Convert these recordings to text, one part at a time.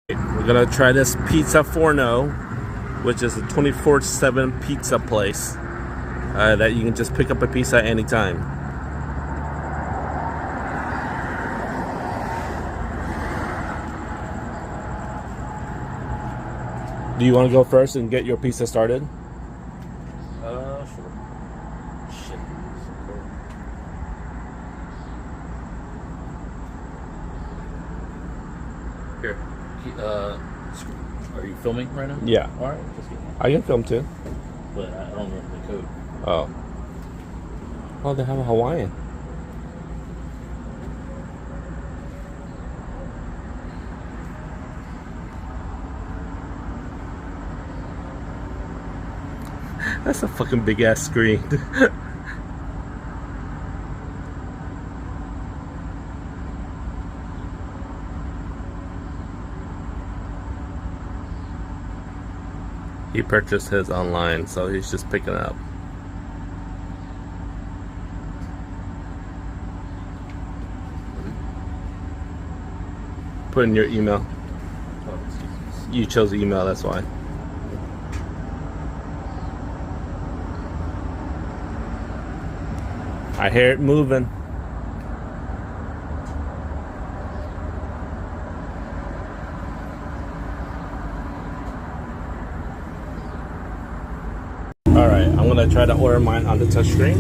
We're gonna try this Pizza Forno, which is a 24/7 pizza place that you can just pick up a pizza anytime. Do you want to go first and get your pizza started? Sure. Shit. Here. Are you filming right now? Yeah. All right. Let's get I can film too. But I don't remember the code. Oh. Oh, they have a Hawaiian. That's a fucking big ass screen. He purchased his online, so he's just picking it up. Put in your email. Oh, excuse me. You chose email, that's why. I hear it moving. Alright, I'm gonna try to order mine on the touchscreen.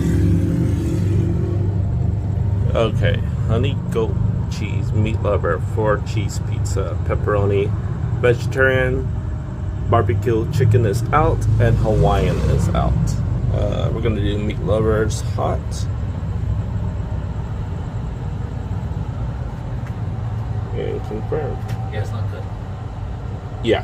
Okay, honey goat cheese meat lover, 4 cheese pizza, pepperoni, vegetarian, barbecue chicken is out, and Hawaiian is out. We're gonna do meat lovers hot. And confirm. Yeah, it's not good. Yeah.